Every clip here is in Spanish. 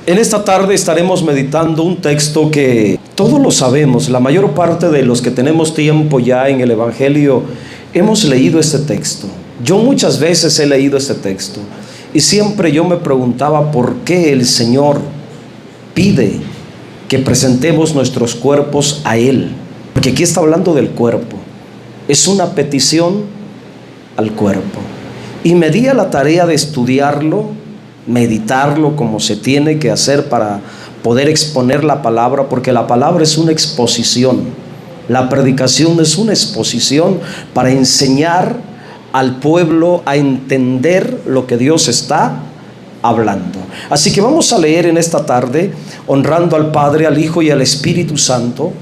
En esta tarde estaremos meditando un texto que todos lo sabemos. La mayor parte de los que tenemos tiempo ya en el Evangelio hemos leído este texto. Yo muchas veces he leído este texto y siempre yo me preguntaba por qué el Señor pide que presentemos nuestros cuerpos a Él. Porque aquí está hablando del cuerpo. Es una petición al cuerpo. Y me di a la tarea de estudiarlo, meditarlo como se tiene que hacer para poder exponer la palabra, porque la palabra es una exposición. La predicación es una exposición para enseñar al pueblo a entender lo que Dios está hablando. Así que vamos a leer en esta tarde, honrando al Padre, al Hijo y al Espíritu Santo.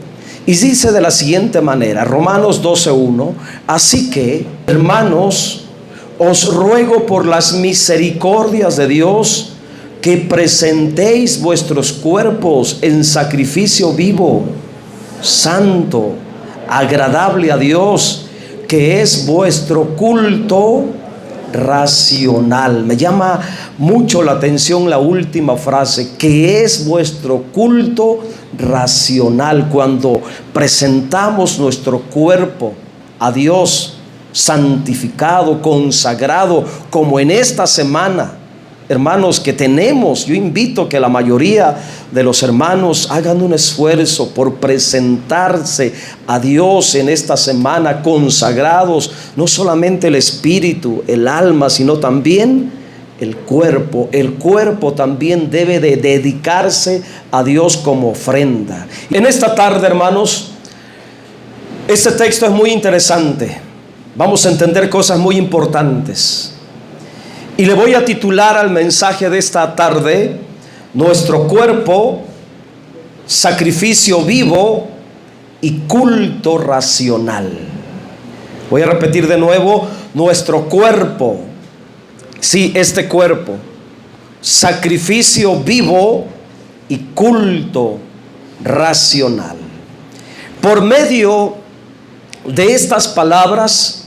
Y dice de la siguiente manera, Romanos 12:1: así que, hermanos, os ruego por las misericordias de Dios que presentéis vuestros cuerpos en sacrificio vivo, santo, agradable a Dios, que es vuestro culto racional. Me llama mucho la atención la última frase, que es vuestro culto racional. Cuando presentamos nuestro cuerpo a Dios, santificado, consagrado, como en esta semana, hermanos, que tenemos, yo invito que la mayoría de los hermanos hagan un esfuerzo por presentarse a Dios en esta semana consagrados, no solamente el espíritu, el alma, sino también el cuerpo. El cuerpo también debe de dedicarse a Dios como ofrenda. En esta tarde, hermanos, este texto es muy interesante. Vamos a entender cosas muy importantes. Y le voy a titular al mensaje de esta tarde: nuestro cuerpo, sacrificio vivo y culto racional. Voy a repetir de nuevo: nuestro cuerpo, sí, este cuerpo, sacrificio vivo y culto racional. Por medio de estas palabras,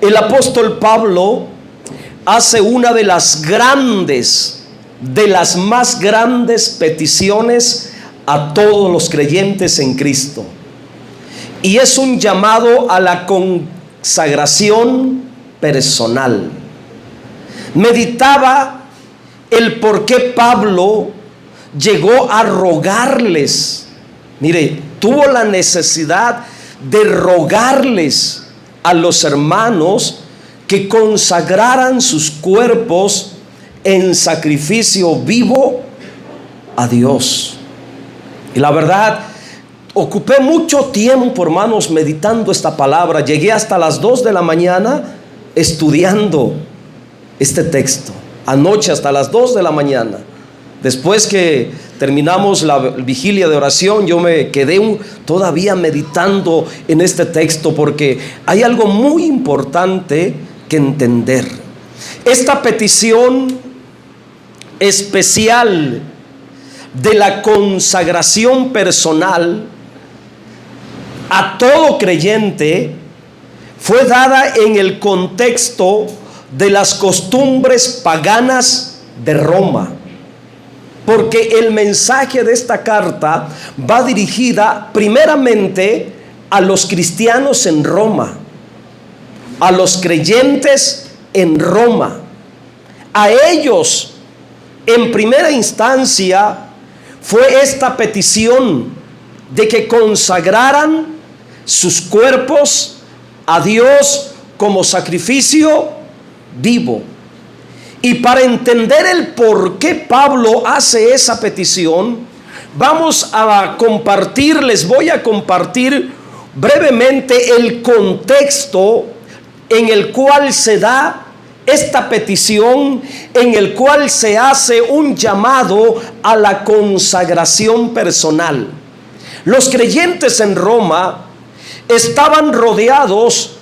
el apóstol Pablo hace una de las más grandes peticiones a todos los creyentes en Cristo. Y es un llamado a la consagración personal. Meditaba el por qué Pablo llegó a rogarles. Mire, tuvo la necesidad de rogarles a los hermanos que consagraran sus cuerpos en sacrificio vivo a Dios. Y la verdad, ocupé mucho tiempo, hermanos, meditando esta palabra. Llegué hasta las 2 de la mañana estudiando este texto. Anoche hasta las 2 de la mañana. Después que terminamos la vigilia de oración, yo me quedé todavía meditando en este texto, porque hay algo muy importante que entender. Esta petición especial de la consagración personal a todo creyente fue dada en el contexto de las costumbres paganas de Roma. Porque el mensaje de esta carta va dirigida primeramente a los cristianos en Roma, a los creyentes en Roma. A ellos, en primera instancia, fue esta petición de que consagraran sus cuerpos a Dios como sacrificio vivo. Y para entender el por qué Pablo hace esa petición, les voy a compartir brevemente el contexto en el cual se da esta petición, en el cual se hace un llamado a la consagración personal. Los creyentes en Roma estaban rodeados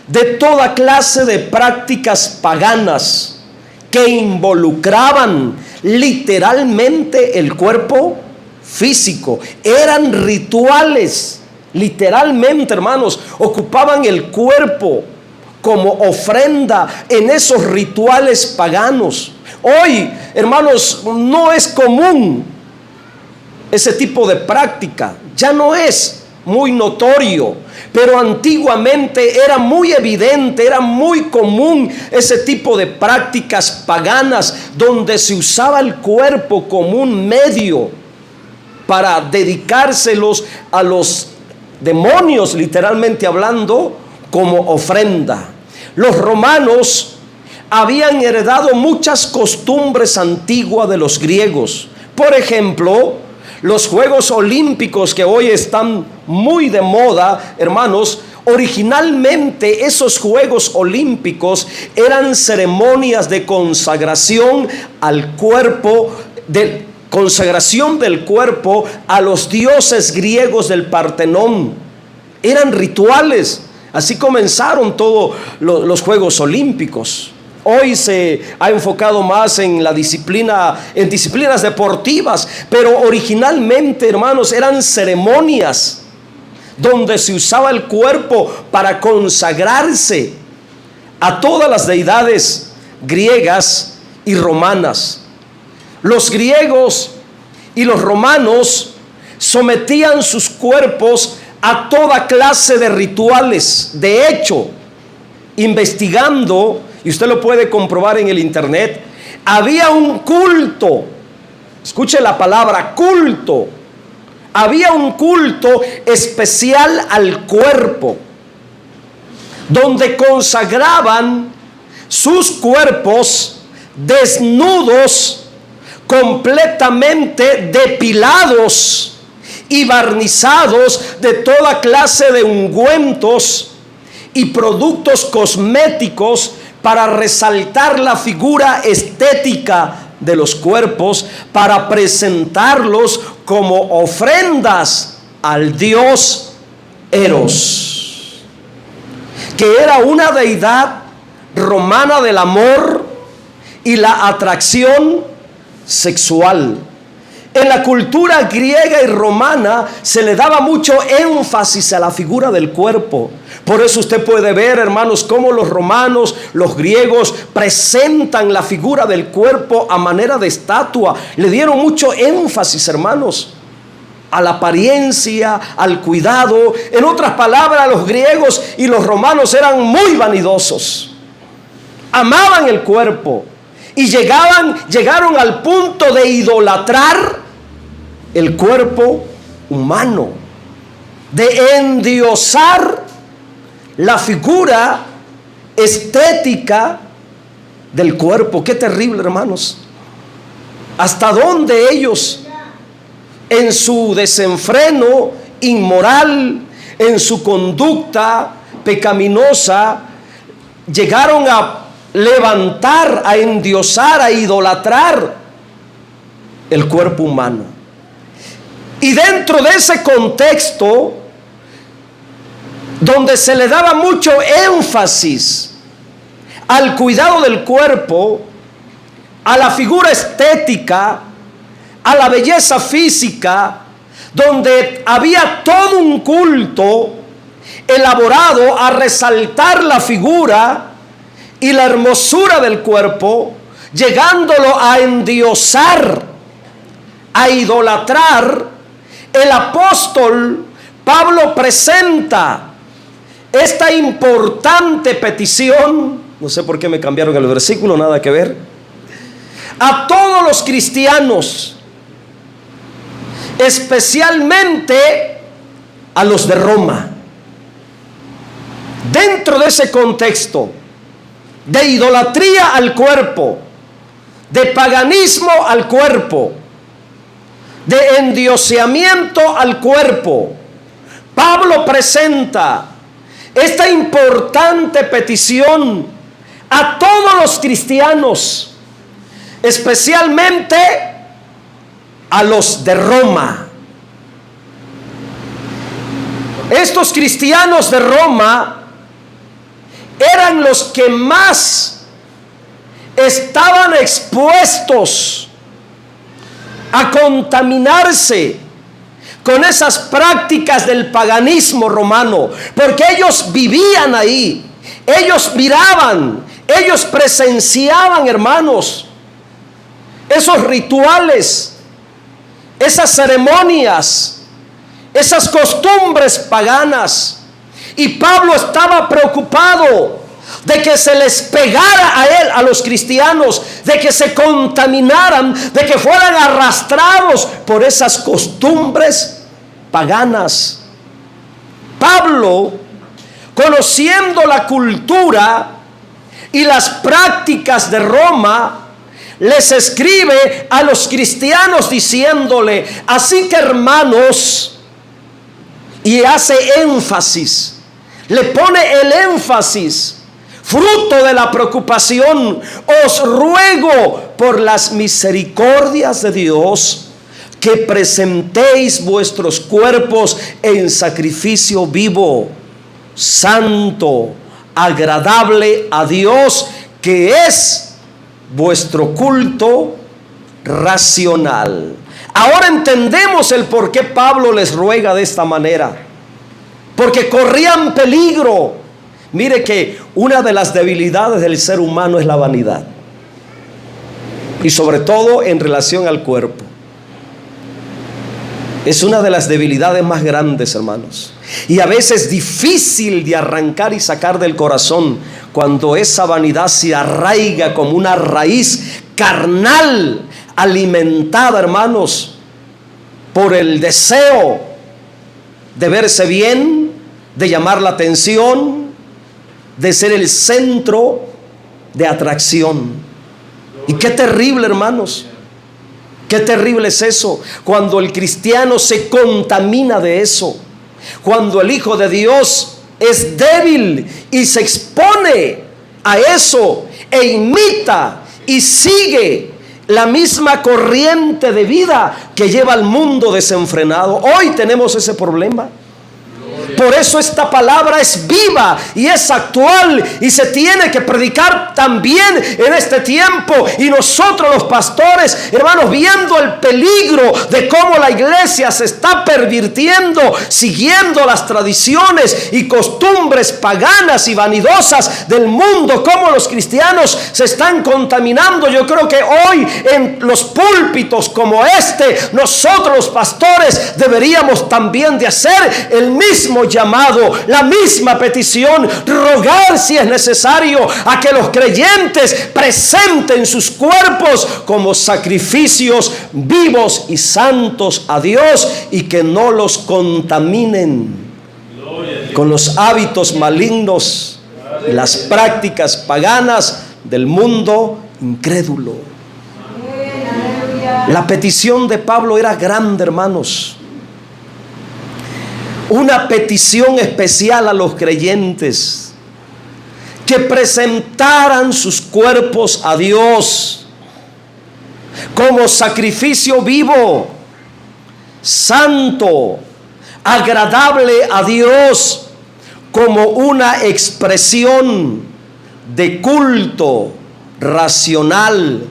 de toda clase de prácticas paganas que involucraban literalmente el cuerpo físico. Eran rituales, literalmente, hermanos, ocupaban el cuerpo como ofrenda en esos rituales paganos. Hoy, hermanos, no es común ese tipo de práctica, ya no es muy notorio, pero antiguamente era muy evidente, era muy común ese tipo de prácticas paganas donde se usaba el cuerpo como un medio para dedicárselos a los demonios, literalmente hablando, como ofrenda. Los romanos habían heredado muchas costumbres antiguas de los griegos. Por ejemplo, los Juegos Olímpicos que hoy están muy de moda, hermanos, originalmente esos Juegos Olímpicos eran ceremonias de consagración al cuerpo, de consagración del cuerpo a los dioses griegos del Partenón. Eran rituales. Así comenzaron todos los Juegos Olímpicos. Hoy se ha enfocado más en la disciplina, en disciplinas deportivas, pero originalmente, hermanos, eran ceremonias donde se usaba el cuerpo para consagrarse a todas las deidades griegas y romanas. Los griegos y los romanos sometían sus cuerpos a toda clase de rituales. De hecho, investigando, y usted lo puede comprobar en el internet, había un culto, escuche la palabra culto, había un culto especial al cuerpo, donde consagraban sus cuerpos desnudos, completamente depilados y barnizados de toda clase de ungüentos y productos cosméticos para resaltar la figura estética de los cuerpos, para presentarlos como ofrendas al dios Eros, que era una deidad romana del amor y la atracción sexual. En la cultura griega y romana se le daba mucho énfasis a la figura del cuerpo. Por eso usted puede ver, hermanos, cómo los romanos, los griegos presentan la figura del cuerpo a manera de estatua. Le dieron mucho énfasis, hermanos, a la apariencia, al cuidado. En otras palabras, los griegos y los romanos eran muy vanidosos. Amaban el cuerpo y llegaron al punto de idolatrar el cuerpo humano, de endiosar la figura estética del cuerpo. Qué terrible, hermanos. Hasta dónde ellos, en su desenfreno inmoral, en su conducta pecaminosa, llegaron a levantar, a endiosar, a idolatrar el cuerpo humano. Y dentro de ese contexto, donde se le daba mucho énfasis al cuidado del cuerpo, a la figura estética, a la belleza física, donde había todo un culto elaborado a resaltar la figura y la hermosura del cuerpo, llegándolo a endiosar, a idolatrar, el apóstol Pablo presenta esta importante petición. No sé por qué me cambiaron el versículo, nada que ver. A todos los cristianos, especialmente a los de Roma. Dentro de ese contexto de idolatría al cuerpo, de paganismo al cuerpo, de endioseamiento al cuerpo, Pablo presenta esta importante petición a todos los cristianos, especialmente a los de Roma. Estos cristianos de Roma eran los que más estaban expuestos a contaminarse con esas prácticas del paganismo romano, porque ellos vivían ahí, ellos miraban, ellos presenciaban, hermanos, esos rituales, esas ceremonias, esas costumbres paganas. Y Pablo estaba preocupado de que se les pegara a él, a los cristianos, de que se contaminaran, de que fueran arrastrados por esas costumbres paganas. Pablo, conociendo la cultura y las prácticas de Roma, les escribe a los cristianos diciéndole: así que, hermanos, y hace énfasis, le pone el énfasis, fruto de la preocupación, os ruego por las misericordias de Dios que presentéis vuestros cuerpos en sacrificio vivo, santo, agradable a Dios, que es vuestro culto racional. Ahora entendemos el por qué Pablo les ruega de esta manera. Porque corrían peligro. Mire que una de las debilidades del ser humano es la vanidad. Y sobre todo en relación al cuerpo. Es una de las debilidades más grandes, hermanos. Y a veces difícil de arrancar y sacar del corazón, cuando esa vanidad se arraiga como una raíz carnal, alimentada, hermanos, por el deseo de verse bien, de llamar la atención, de ser el centro de atracción. Y qué terrible, hermanos. Qué terrible es eso, cuando el cristiano se contamina de eso, cuando el Hijo de Dios es débil y se expone a eso e imita y sigue la misma corriente de vida que lleva al mundo desenfrenado. Hoy tenemos ese problema. Por eso esta palabra es viva y es actual y se tiene que predicar también en este tiempo. Y nosotros los pastores, hermanos, viendo el peligro de cómo la iglesia se está pervirtiendo, siguiendo las tradiciones y costumbres paganas y vanidosas del mundo, cómo los cristianos se están contaminando. Yo creo que hoy en los púlpitos como este, nosotros los pastores deberíamos también de hacer el mismo llamado, la misma petición, rogar si es necesario a que los creyentes presenten sus cuerpos como sacrificios vivos y santos a Dios y que no los contaminen con los hábitos malignos y las prácticas paganas del mundo incrédulo. La petición de Pablo era grande, hermanos. Una petición especial a los creyentes, que presentaran sus cuerpos a Dios como sacrificio vivo, santo, agradable a Dios, como una expresión de culto racional.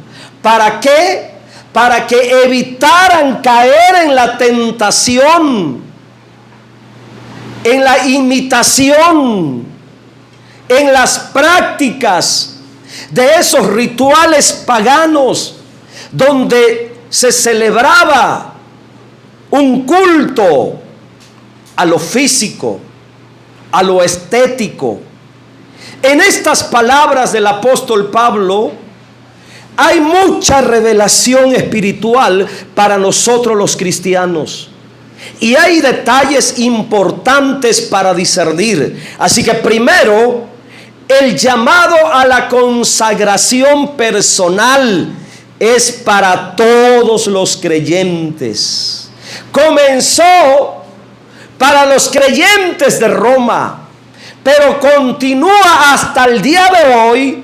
¿Para qué? Para que evitaran caer en la tentación, en la imitación, en las prácticas de esos rituales paganos donde se celebraba un culto a lo físico, a lo estético. En estas palabras del apóstol Pablo hay mucha revelación espiritual para nosotros los cristianos. Y hay detalles importantes para discernir. Así que primero, el llamado a la consagración personal es para todos los creyentes. Comenzó para los creyentes de Roma, pero continúa hasta el día de hoy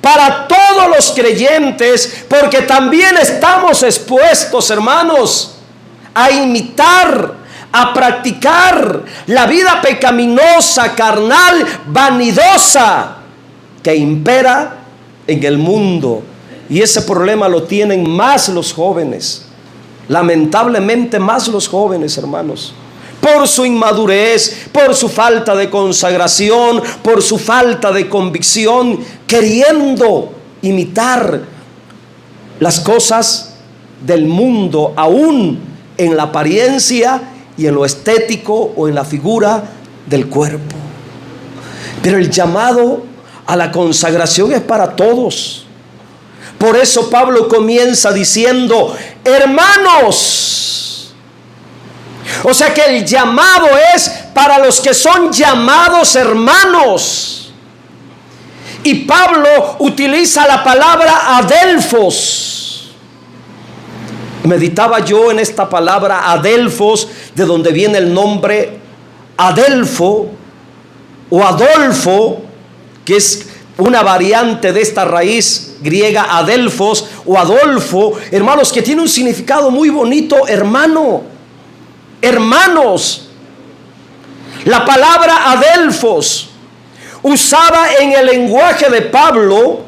para todos los creyentes, porque también estamos expuestos, hermanos, a imitar, a practicar la vida pecaminosa, carnal, vanidosa que impera en el mundo. Y ese problema lo tienen más los jóvenes, lamentablemente más los jóvenes, hermanos, por su inmadurez, por su falta de consagración, por su falta de convicción, queriendo imitar las cosas del mundo, aún en la apariencia y en lo estético o en la figura del cuerpo. Pero el llamado a la consagración es para todos. Por eso Pablo comienza diciendo: hermanos. O sea que el llamado es para los que son llamados hermanos. Y Pablo utiliza la palabra adelfos. Meditaba yo en esta palabra adelfos, de donde viene el nombre Adelfo o Adolfo, que es una variante de esta raíz griega adelfos o Adolfo, hermanos, que tiene un significado muy bonito, hermano, hermanos. La palabra adelfos, usada en el lenguaje de Pablo,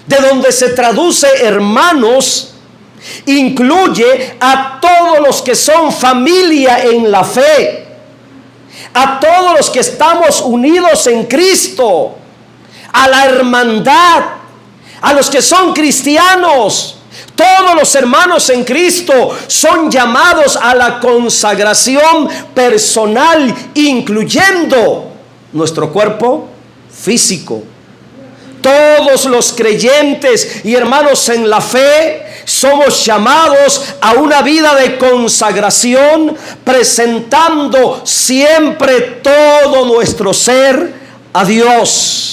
de donde se traduce hermanos, incluye a todos los que son familia en la fe, a todos los que estamos unidos en Cristo, a la hermandad, a los que son cristianos. Todos los hermanos en Cristo son llamados a la consagración personal, incluyendo nuestro cuerpo físico. Todos los creyentes y hermanos en la fe somos llamados a una vida de consagración, presentando siempre todo nuestro ser a Dios.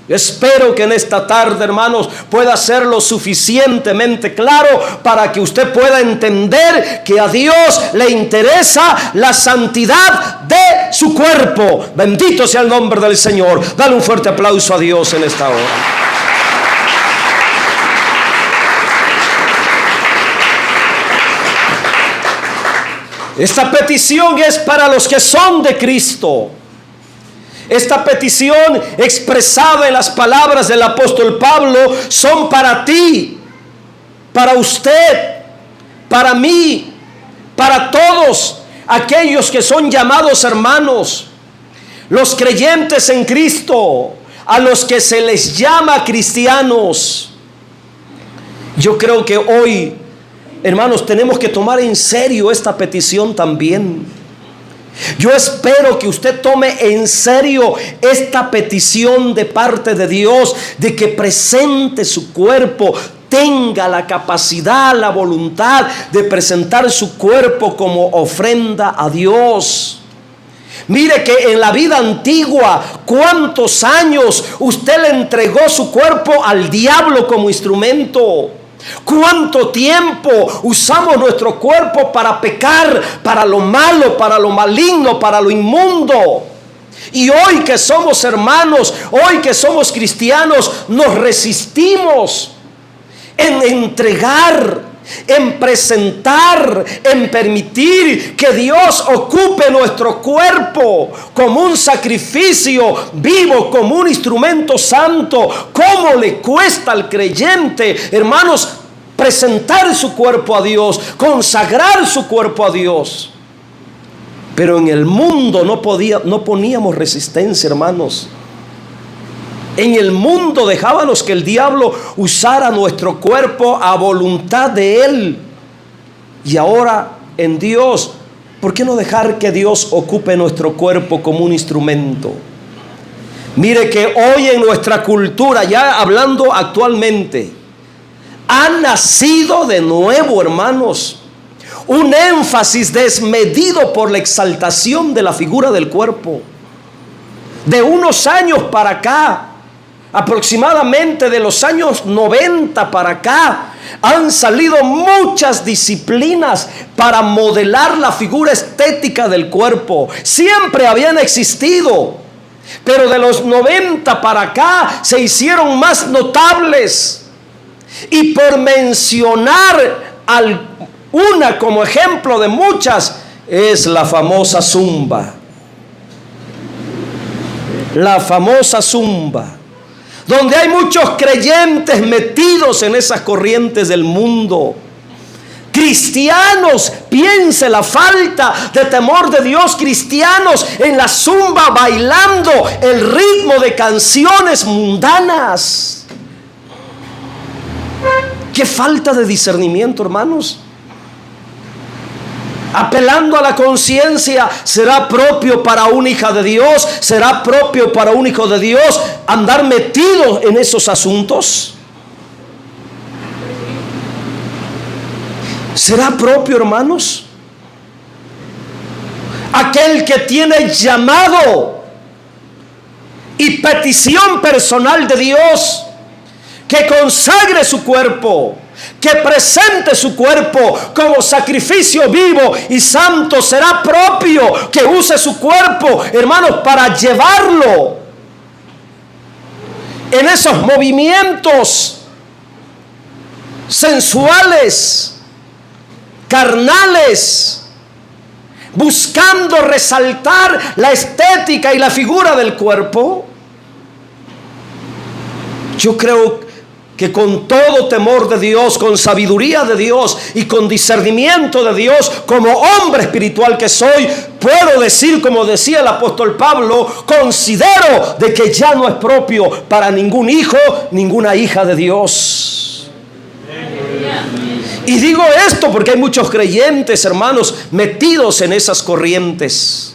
Espero que en esta tarde, hermanos, pueda ser lo suficientemente claro para que usted pueda entender que a Dios le interesa la santidad de su cuerpo. Bendito sea el nombre del Señor. Dale un fuerte aplauso a Dios en esta hora. Esta petición es para los que son de Cristo. Esta petición expresada en las palabras del apóstol Pablo son para ti, para usted, para mí, para todos aquellos que son llamados hermanos, los creyentes en Cristo, a los que se les llama cristianos. Yo creo que hoy, hermanos, tenemos que tomar en serio esta petición también. Yo espero que usted tome en serio esta petición de parte de Dios, de que presente su cuerpo, tenga la capacidad, la voluntad de presentar su cuerpo como ofrenda a Dios. Mire que en la vida antigua, ¿cuántos años usted le entregó su cuerpo al diablo como instrumento? ¿Cuánto tiempo usamos nuestro cuerpo para pecar, para lo malo, para lo maligno, para lo inmundo? Y hoy que somos hermanos, hoy que somos cristianos, nos resistimos en entregar, en presentar, en permitir que Dios ocupe nuestro cuerpo como un sacrificio vivo, como un instrumento santo. ¿Cómo le cuesta al creyente, hermanos, presentar su cuerpo a Dios, consagrar su cuerpo a Dios? Pero en el mundo no poníamos resistencia, hermanos. En el mundo dejábamos que el diablo usara nuestro cuerpo a voluntad de él. Y ahora en Dios, ¿por qué no dejar que Dios ocupe nuestro cuerpo como un instrumento? Mire que hoy en nuestra cultura, ya hablando actualmente, ha nacido de nuevo, hermanos, un énfasis desmedido por la exaltación de la figura del cuerpo. De unos años para acá, aproximadamente de los años 90 para acá, han salido muchas disciplinas para modelar la figura estética del cuerpo. Siempre habían existido, pero de los 90 para acá se hicieron más notables. Y por mencionar una como ejemplo de muchas, es la famosa zumba. La famosa zumba, donde hay muchos creyentes metidos en esas corrientes del mundo. Cristianos, piense la falta de temor de Dios, cristianos en la zumba bailando el ritmo de canciones mundanas. Qué falta de discernimiento, hermanos. Apelando a la conciencia, ¿será propio para una hija de Dios? ¿Será propio para un hijo de Dios andar metido en esos asuntos? ¿Será propio, hermanos? Aquel que tiene llamado y petición personal de Dios, que consagre su cuerpo, que presente su cuerpo como sacrificio vivo y santo, será propio que use su cuerpo, hermanos, para llevarlo en esos movimientos sensuales, carnales, buscando resaltar la estética y la figura del cuerpo. Yo creo que con todo temor de Dios, con sabiduría de Dios y con discernimiento de Dios, como hombre espiritual que soy, puedo decir, como decía el apóstol Pablo, considero de que ya no es propio para ningún hijo, ninguna hija de Dios. Y digo esto porque hay muchos creyentes, hermanos, metidos en esas corrientes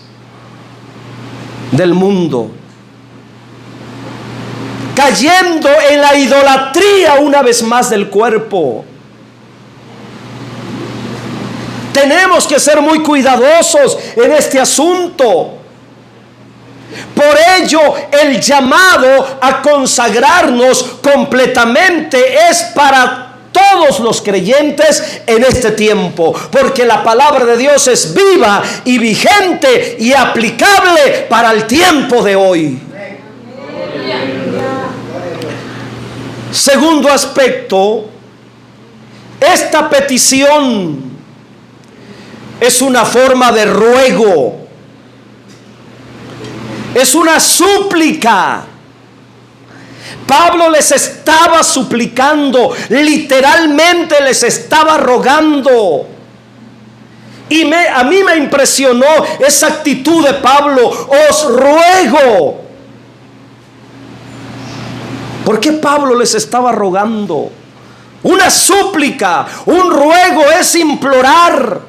del mundo, cayendo en la idolatría una vez más del cuerpo. Tenemos que ser muy cuidadosos en este asunto. Por ello, el llamado a consagrarnos completamente es para todos los creyentes en este tiempo, porque la palabra de Dios es viva y vigente y aplicable para el tiempo de hoy. Segundo aspecto, esta petición es una forma de ruego, es una súplica. Pablo les estaba suplicando, literalmente les estaba rogando. Y a mí me impresionó esa actitud de Pablo: os ruego. ¿Por qué Pablo les estaba rogando? Una súplica, un ruego es implorar.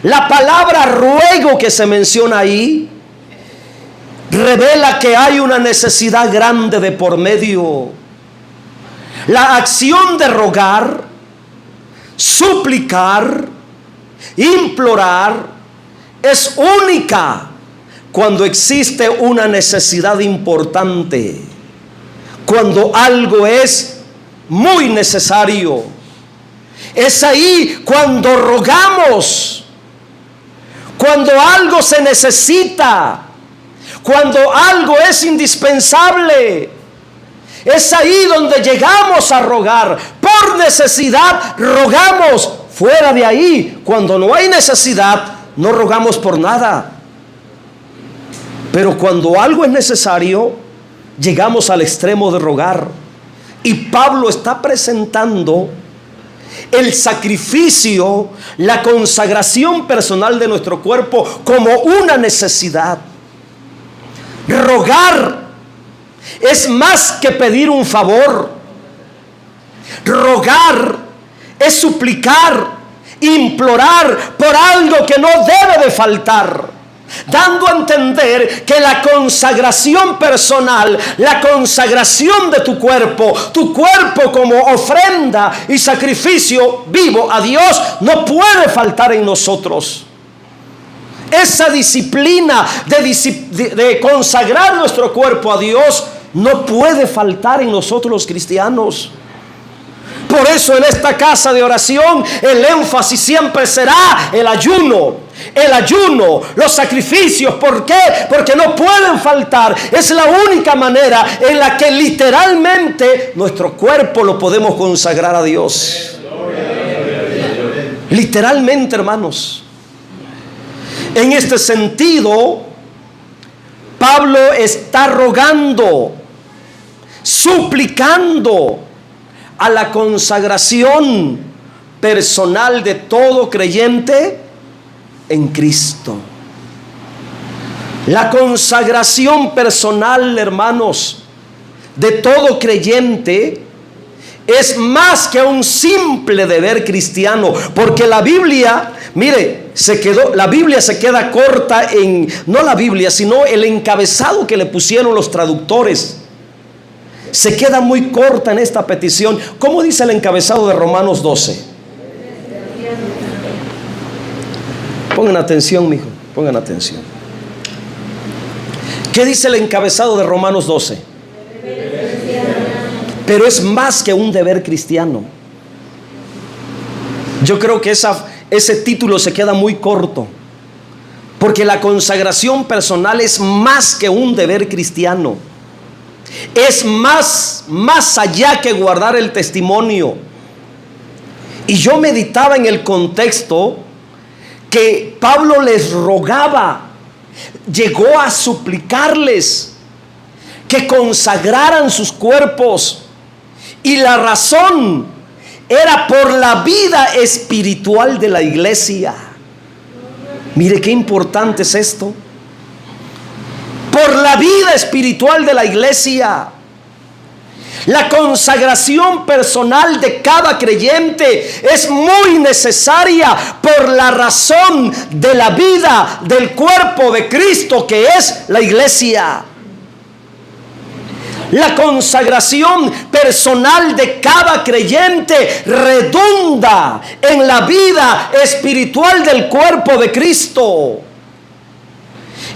La palabra ruego que se menciona ahí revela que hay una necesidad grande de por medio. La acción de rogar, suplicar, implorar es única cuando existe una necesidad importante, cuando algo es muy necesario. Es ahí cuando rogamos, cuando algo se necesita, cuando algo es indispensable. Es ahí donde llegamos a rogar. Por necesidad rogamos. Fuera de ahí, cuando no hay necesidad, no rogamos por nada. Pero cuando algo es necesario, llegamos al extremo de rogar. Y Pablo está presentando el sacrificio, la consagración personal de nuestro cuerpo como una necesidad. Rogar es más que pedir un favor. Rogar es suplicar, implorar por algo que no debe de faltar, dando a entender que la consagración personal, la consagración de tu cuerpo como ofrenda y sacrificio vivo a Dios, no puede faltar en nosotros. Esa disciplina de consagrar nuestro cuerpo a Dios no puede faltar en nosotros los cristianos. Por eso en esta casa de oración el énfasis siempre será el ayuno, los sacrificios. ¿Por qué? Porque no pueden faltar. Es la única manera en la que literalmente nuestro cuerpo lo podemos consagrar a Dios. Literalmente, hermanos. En este sentido, Pablo está rogando, suplicando a la consagración personal de todo creyente en Cristo. La consagración personal, hermanos, de todo creyente es más que un simple deber cristiano, porque la Biblia, mire, la Biblia se queda corta en, no la Biblia, sino el encabezado que le pusieron los traductores. Se queda muy corta en esta petición. ¿Cómo dice el encabezado de Romanos 12? Pongan atención, mijo, pongan atención. ¿Qué dice el encabezado de Romanos 12? Pero es más que un deber cristiano. Yo creo que ese título se queda muy corto, porque la consagración personal es más que un deber cristiano. Es más allá que guardar el testimonio. Y yo meditaba en el contexto que Pablo les rogaba, llegó a suplicarles que consagraran sus cuerpos, y la razón era por la vida espiritual de la iglesia. Mire qué importante es esto. Por la vida espiritual de la iglesia. La consagración personal de cada creyente es muy necesaria por la razón de la vida del cuerpo de Cristo, que es la iglesia. La consagración personal de cada creyente redunda en la vida espiritual del cuerpo de Cristo.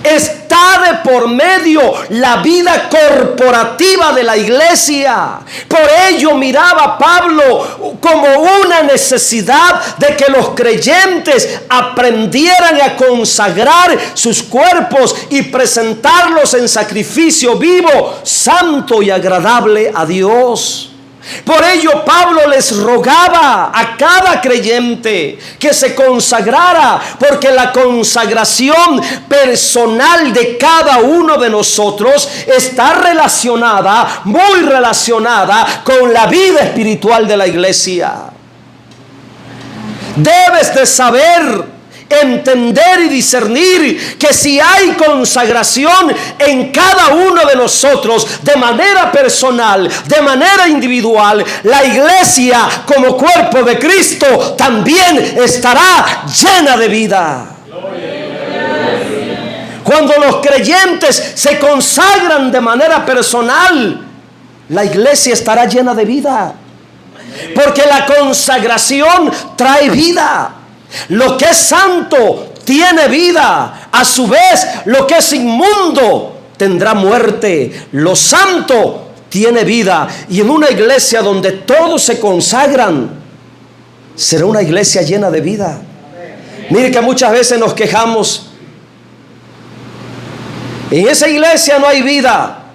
Está de por medio la vida corporativa de la iglesia. Por ello miraba Pablo como una necesidad de que los creyentes aprendieran a consagrar sus cuerpos y presentarlos en sacrificio vivo, santo y agradable a Dios. Por ello Pablo les rogaba a cada creyente que se consagrara, porque la consagración personal de cada uno de nosotros está relacionada, muy relacionada con la vida espiritual de la iglesia. Debes de saber, entender y discernir que si hay consagración en cada uno de nosotros, de manera personal, de manera individual, la iglesia como cuerpo de Cristo también estará llena de vida. Cuando los creyentes se consagran de manera personal, la iglesia estará llena de vida, porque la consagración trae vida. Lo que es santo tiene vida. A su vez, lo que es inmundo tendrá muerte. Lo santo tiene vida. Y en una iglesia donde todos se consagran, será una iglesia llena de vida. Mire que muchas veces nos quejamos: en esa iglesia no hay vida.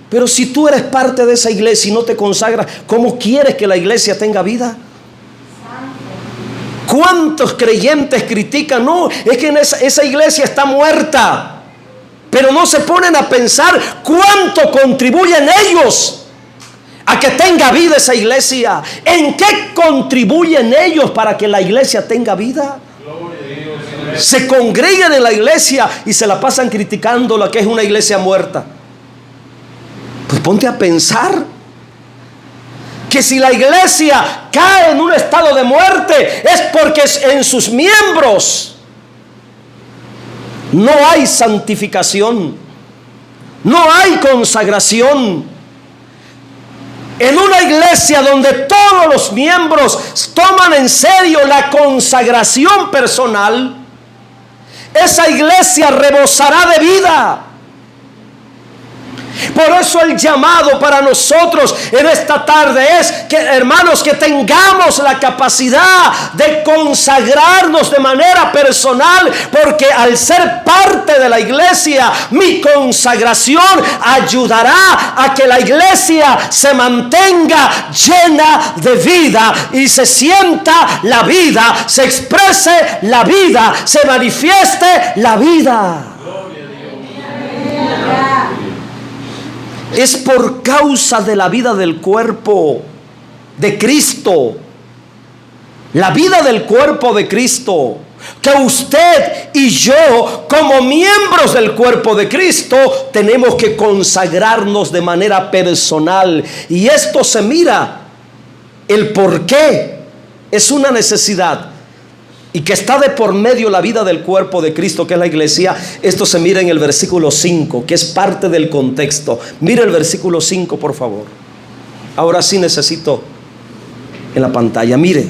Pero si tú eres parte de esa iglesia y no te consagras, ¿cómo quieres que la iglesia tenga vida? ¿Cuántos creyentes critican? No, es que en esa iglesia está muerta. Pero no se ponen a pensar cuánto contribuyen ellos a que tenga vida esa iglesia. ¿En qué contribuyen ellos para que la iglesia tenga vida? Se congregan en la iglesia y se la pasan criticando la que es una iglesia muerta. Pues ponte a pensar que si la iglesia cae en un estado de muerte, es porque en sus miembros no hay santificación, no hay consagración. En una iglesia donde todos los miembros toman en serio la consagración personal, esa iglesia rebosará de vida. Por eso el llamado para nosotros en esta tarde es que, hermanos, que tengamos la capacidad de consagrarnos de manera personal, porque al ser parte de la iglesia, mi consagración ayudará a que la iglesia se mantenga llena de vida y se sienta la vida, se exprese la vida, se manifieste la vida. Es por causa de la vida del cuerpo de Cristo, la vida del cuerpo de Cristo, que usted y yo, como miembros del cuerpo de Cristo, tenemos que consagrarnos de manera personal. Y esto se mira el por qué es una necesidad y que está de por medio la vida del cuerpo de Cristo, que es la iglesia. Esto se mira en el versículo 5, que es parte del contexto. Mire el versículo 5, por favor. Ahora sí necesito en la pantalla. Mire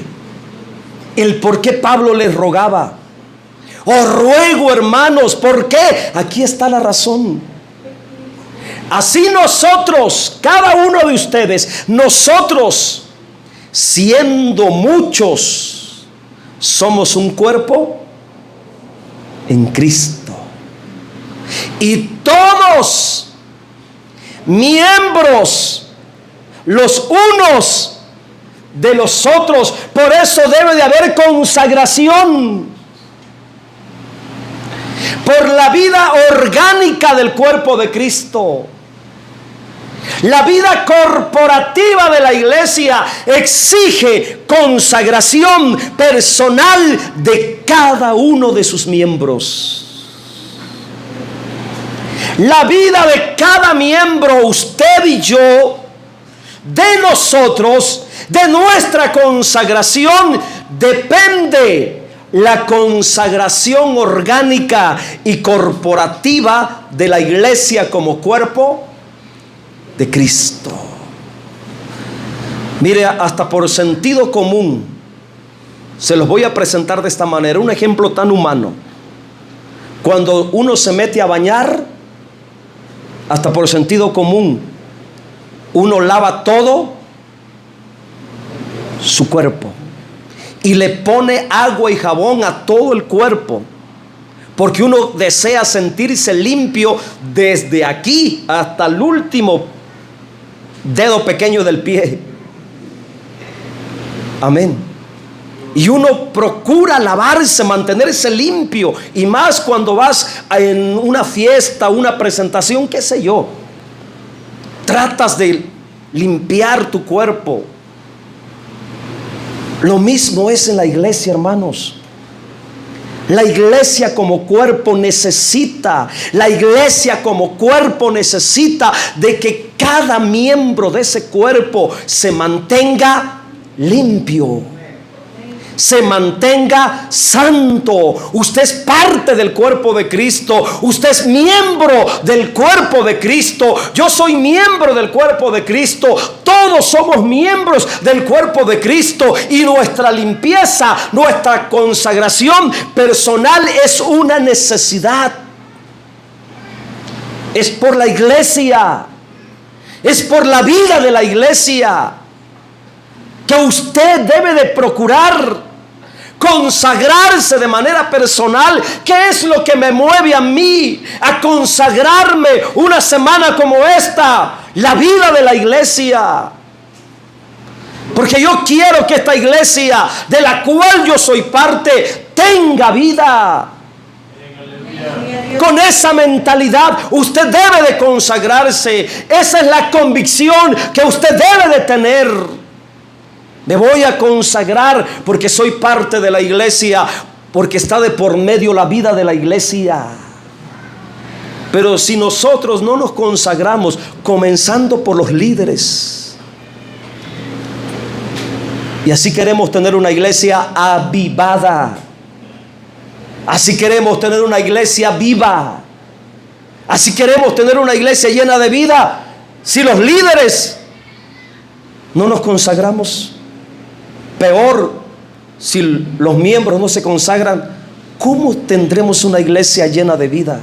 el por qué Pablo les rogaba. Os ruego, hermanos, ¿por qué? Aquí está la razón. Así nosotros, cada uno de ustedes, nosotros, siendo muchos, somos un cuerpo en Cristo, y todos miembros los unos de los otros. Por eso debe de haber consagración por la vida orgánica del cuerpo de Cristo. La vida corporativa de la iglesia exige consagración personal de cada uno de sus miembros. La vida de cada miembro, usted y yo, de nosotros, de nuestra consagración, depende la consagración orgánica y corporativa de la iglesia como cuerpo de Cristo. Mire, hasta por sentido común, se los voy a presentar de esta manera, un ejemplo tan humano. Cuando uno se mete a bañar, hasta por sentido común, uno lava todo su cuerpo y le pone agua y jabón a todo el cuerpo, porque uno desea sentirse limpio desde aquí hasta el último dedo pequeño del pie. Amén. Y uno procura lavarse, mantenerse limpio, y más cuando vas en una fiesta, una presentación, qué sé yo. Tratas de limpiar tu cuerpo. Lo mismo es en la iglesia, hermanos. La iglesia como cuerpo necesita, de que cada miembro de ese cuerpo se mantenga limpio, se mantenga santo. Usted es parte del cuerpo de Cristo. Usted es miembro del cuerpo de Cristo. Yo soy miembro del cuerpo de Cristo. Todos somos miembros del cuerpo de Cristo. Y nuestra limpieza, nuestra consagración personal es una necesidad. Es por la iglesia. Es por la vida de la iglesia que usted debe de procurar consagrarse de manera personal. ¿Qué es lo que me mueve a mí a consagrarme una semana como esta? La vida de la iglesia. Porque yo quiero que esta iglesia, de la cual yo soy parte, tenga vida. Con esa mentalidad usted debe de consagrarse. Esa es la convicción que usted debe de tener. Me voy a consagrar porque soy parte de la iglesia, porque está de por medio la vida de la iglesia. Pero si nosotros no nos consagramos, comenzando por los líderes, y así queremos tener una iglesia avivada, así queremos tener una iglesia viva, así queremos tener una iglesia llena de vida, si los líderes no nos consagramos, peor si los miembros no se consagran, ¿cómo tendremos una iglesia llena de vida?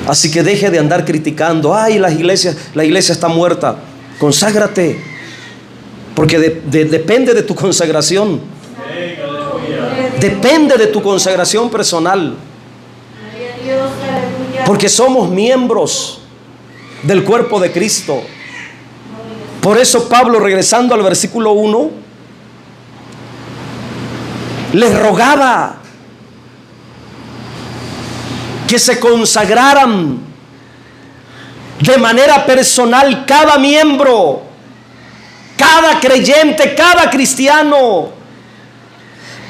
Así que deje de andar criticando. Ay, la iglesia está muerta. Conságrate, porque depende de tu consagración. Depende de tu consagración personal. Porque somos miembros del cuerpo de Cristo. Por eso Pablo, regresando al versículo 1, les rogaba que se consagraran de manera personal cada miembro, cada creyente, cada cristiano,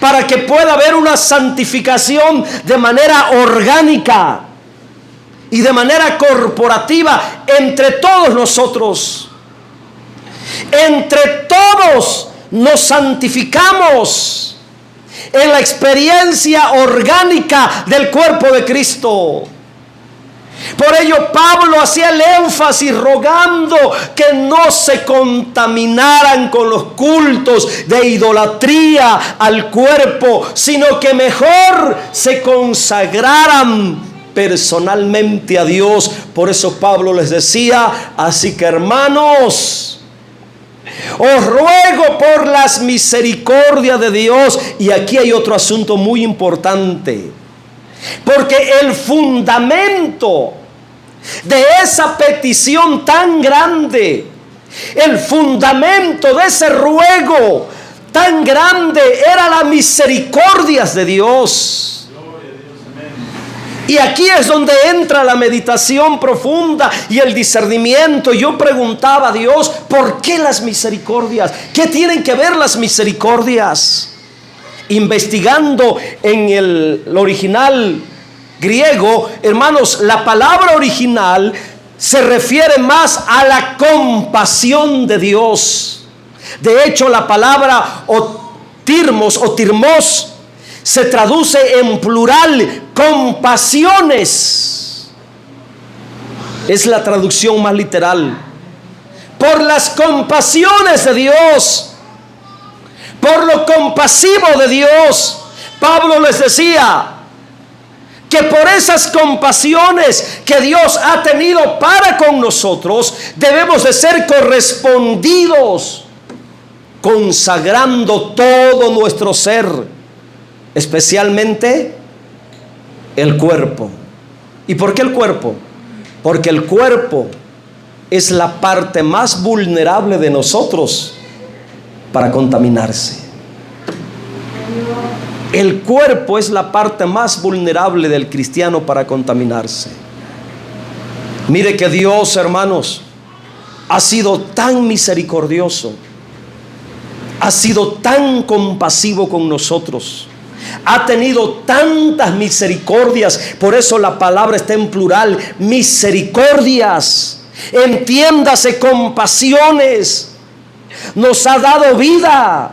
para que pueda haber una santificación de manera orgánica y de manera corporativa entre todos nosotros. Entre todos nos santificamos en la experiencia orgánica del cuerpo de Cristo. Por ello Pablo hacía el énfasis rogando que no se contaminaran con los cultos de idolatría al cuerpo, sino que mejor se consagraran personalmente a Dios. Por eso Pablo les decía: así que, hermanos, os ruego por las misericordias de Dios. Y aquí hay otro asunto muy importante, porque el fundamento de esa petición tan grande, el fundamento de ese ruego tan grande, era las misericordias de Dios. Y aquí es donde entra la meditación profunda y el discernimiento. Yo preguntaba a Dios: ¿por qué las misericordias? ¿Qué tienen que ver las misericordias? Investigando en el original griego, hermanos, la palabra original se refiere más a la compasión de Dios. De hecho, la palabra tirmos se traduce en plural: compasiones. Es la traducción más literal. Por las compasiones de Dios, por lo compasivo de Dios, Pablo les decía que por esas compasiones que Dios ha tenido para con nosotros, debemos de ser correspondidos, consagrando todo nuestro ser, especialmente el cuerpo. ¿Y por qué el cuerpo? Porque el cuerpo es la parte más vulnerable de nosotros para contaminarse. El cuerpo es la parte más vulnerable del cristiano para contaminarse. Mire que Dios, hermanos, ha sido tan misericordioso, ha sido tan compasivo con nosotros, ha tenido tantas misericordias. Por eso la palabra está en plural: misericordias. Entiéndase, compasiones. Nos ha dado vida,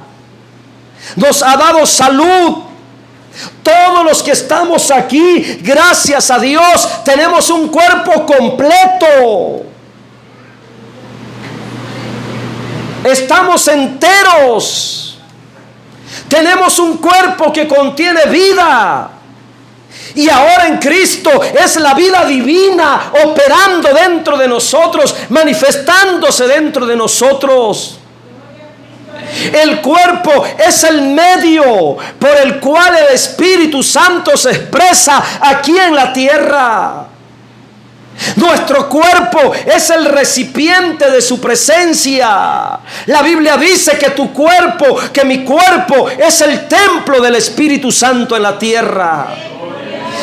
nos ha dado salud. Todos los que estamos aquí, gracias a Dios, tenemos un cuerpo completo. Estamos enteros. Tenemos un cuerpo que contiene vida. Y ahora en Cristo es la vida divina operando dentro de nosotros, manifestándose dentro de nosotros. El cuerpo es el medio por el cual el Espíritu Santo se expresa aquí en la tierra. Nuestro cuerpo es el recipiente de su presencia. La Biblia dice que tu cuerpo, que mi cuerpo es el templo del Espíritu Santo en la tierra.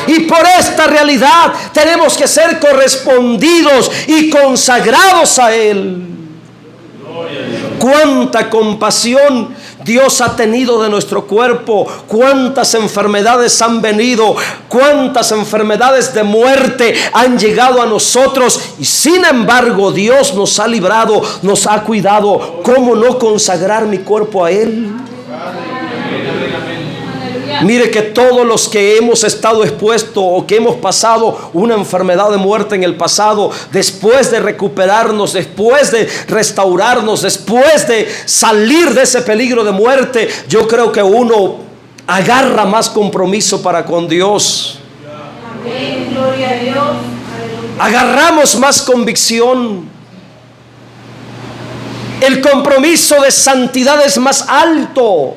Y por esta realidad tenemos que ser correspondidos y consagrados a Él. Cuánta compasión Dios ha tenido de nuestro cuerpo, cuántas enfermedades han venido, cuántas enfermedades de muerte han llegado a nosotros, y sin embargo Dios nos ha librado, nos ha cuidado. ¿Cómo no consagrar mi cuerpo a Él? Mire que todos los que hemos estado expuestos o que hemos pasado una enfermedad de muerte en el pasado, después de recuperarnos, después de restaurarnos, después de salir de ese peligro de muerte, yo creo que uno agarra más compromiso para con Dios. Amén, gloria a Dios. Agarramos más convicción. El compromiso de santidad es más alto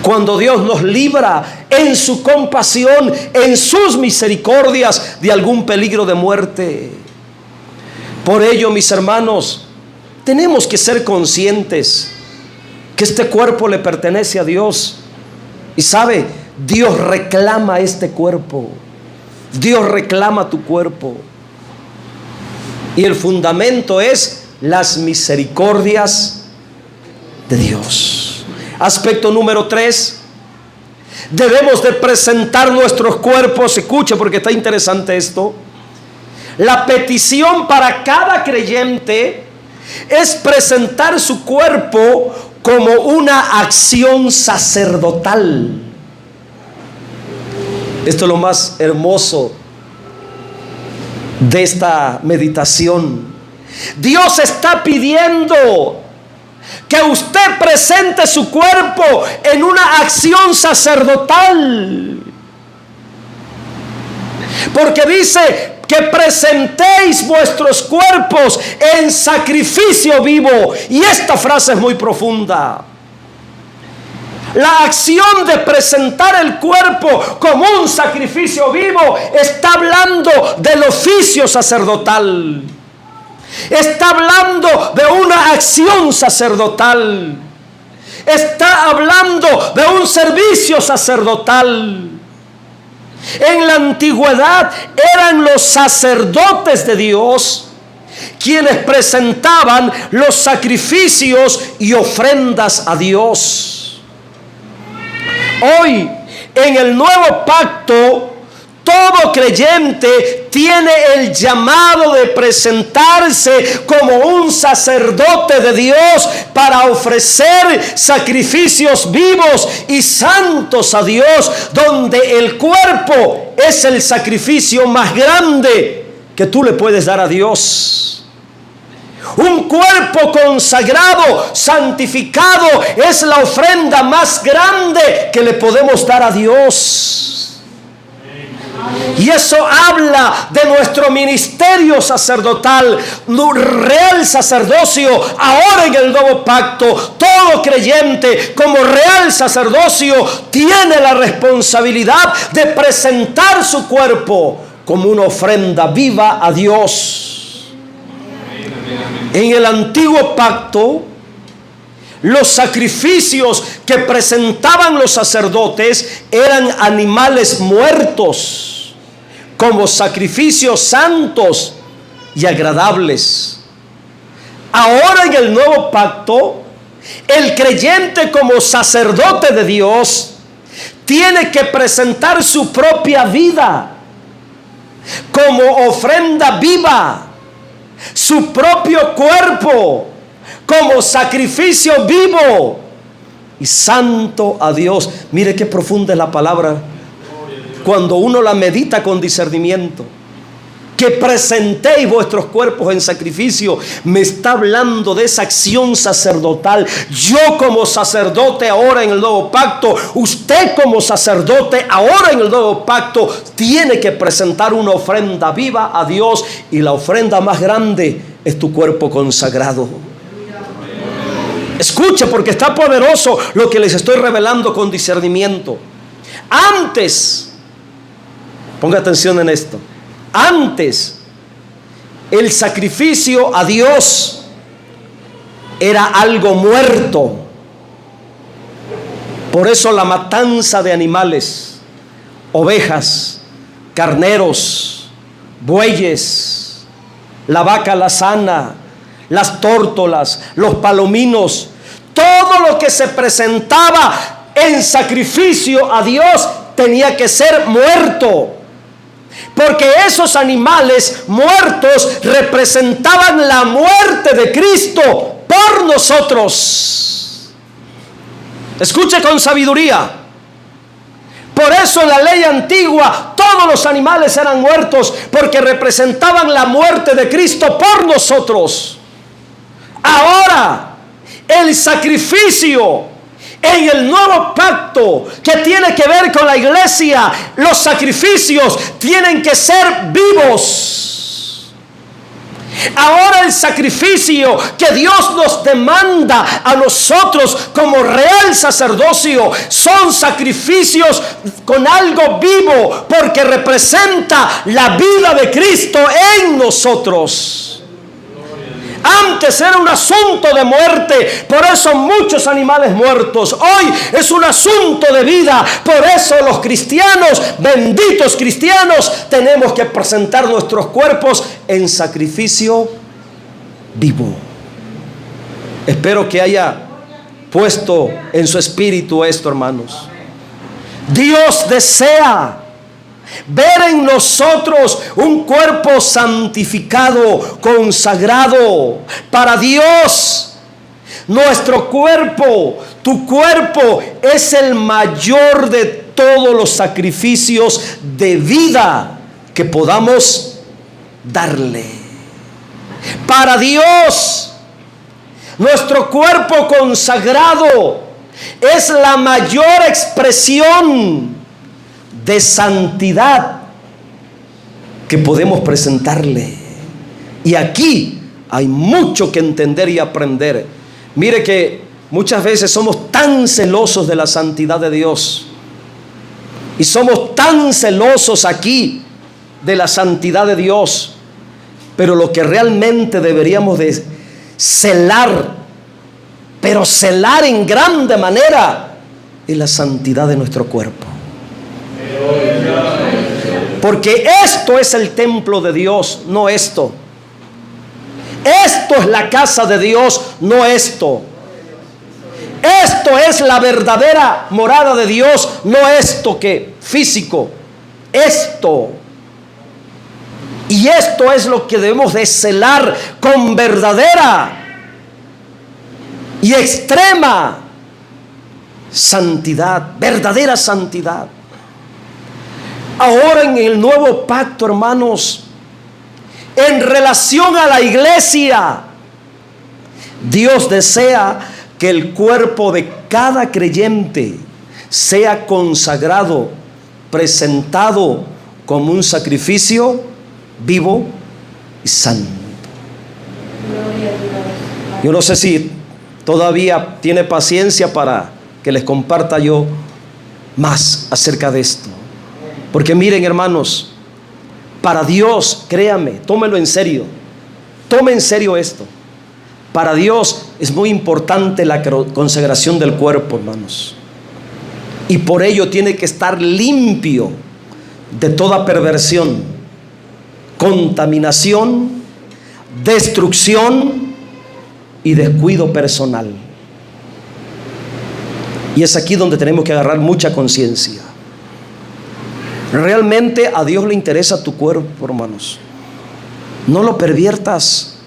cuando Dios nos libra en su compasión, en sus misericordias, de algún peligro de muerte. Por ello, mis hermanos, tenemos que ser conscientes que este cuerpo le pertenece a Dios. Y sabe, Dios reclama este cuerpo. Dios reclama tu cuerpo. Y el fundamento es las misericordias de Dios. Aspecto número 3. debemos de presentar nuestros cuerpos. Escuche porque está interesante esto. La petición para cada creyente es presentar su cuerpo como una acción sacerdotal. Esto es lo más hermoso de esta meditación. Dios está pidiendo que usted presente su cuerpo en una acción sacerdotal. Porque dice que presentéis vuestros cuerpos en sacrificio vivo. Y esta frase es muy profunda. La acción de presentar el cuerpo como un sacrificio vivo está hablando del oficio sacerdotal. Está hablando de una acción sacerdotal. Está hablando de un servicio sacerdotal. En la antigüedad eran los sacerdotes de Dios quienes presentaban los sacrificios y ofrendas a Dios. Hoy, en el nuevo pacto, todo creyente tiene el llamado de presentarse como un sacerdote de Dios para ofrecer sacrificios vivos y santos a Dios, donde el cuerpo es el sacrificio más grande que tú le puedes dar a Dios. Un cuerpo consagrado, santificado, es la ofrenda más grande que le podemos dar a Dios. Y eso habla de nuestro ministerio sacerdotal, real sacerdocio. Ahora en el nuevo pacto, todo creyente como real sacerdocio tiene la responsabilidad de presentar su cuerpo como una ofrenda viva a Dios. En el antiguo pacto, los sacrificios que presentaban los sacerdotes eran animales muertos, como sacrificios santos y agradables. Ahora en el nuevo pacto, el creyente como sacerdote de Dios tiene que presentar su propia vida como ofrenda viva, su propio cuerpo como sacrificio vivo y santo a Dios. Mire qué profunda es la palabra cuando uno la medita con discernimiento. Que presentéis vuestros cuerpos en sacrificio, me está hablando de esa acción sacerdotal. Yo como sacerdote ahora en el nuevo pacto, usted como sacerdote ahora en el nuevo pacto, tiene que presentar una ofrenda viva a Dios, y la ofrenda más grande es tu cuerpo consagrado. Escuche, porque está poderoso lo que les estoy revelando con discernimiento. Antes, ponga atención en esto. Antes, el sacrificio a Dios era algo muerto. Por eso la matanza de animales, ovejas, carneros, bueyes, la vaca lazana, las tórtolas, los palominos, todo lo que se presentaba en sacrificio a Dios tenía que ser muerto. Porque esos animales muertos representaban la muerte de Cristo por nosotros. Escuche con sabiduría. Por eso en la ley antigua todos los animales eran muertos, porque representaban la muerte de Cristo por nosotros. Ahora, el sacrificio en el nuevo pacto, que tiene que ver con la iglesia, los sacrificios tienen que ser vivos. Ahora el sacrificio que Dios nos demanda a nosotros como real sacerdocio son sacrificios con algo vivo, porque representa la vida de Cristo en nosotros. Antes era un asunto de muerte, por eso muchos animales muertos. Hoy es un asunto de vida, por eso los cristianos, benditos cristianos, tenemos que presentar nuestros cuerpos en sacrificio vivo. Espero que haya puesto en su espíritu esto, hermanos. Dios desea ver en nosotros un cuerpo santificado, consagrado para Dios. Nuestro cuerpo, tu cuerpo, es el mayor de todos los sacrificios de vida que podamos darle. Para Dios, nuestro cuerpo consagrado es la mayor expresión de santidad que podemos presentarle. Y aquí hay mucho que entender y aprender. Mire que muchas veces somos tan celosos de la santidad de Dios, y somos tan celosos aquí de la santidad de Dios, pero lo que realmente deberíamos de celar, pero celar en grande manera, es la santidad de nuestro cuerpo. Porque esto es el templo de Dios, no esto. Esto es la casa de Dios, no esto. Esto es la verdadera morada de Dios, no esto que físico. Esto. Y esto es lo que debemos de celar con verdadera y extrema santidad, verdadera santidad. Ahora en el nuevo pacto, hermanos, en relación a la iglesia, Dios desea que el cuerpo de cada creyente sea consagrado, presentado como un sacrificio vivo y santo. Yo no sé si todavía tiene paciencia para que les comparta yo más acerca de esto. Porque miren, hermanos, para Dios, créame, tómelo en serio. Tome en serio esto. Para Dios es muy importante la consagración del cuerpo, hermanos. Y por ello tiene que estar limpio de toda perversión, contaminación, destrucción y descuido personal. Y es aquí donde tenemos que agarrar mucha conciencia. Realmente a Dios le interesa tu cuerpo, hermanos. No lo perviertas,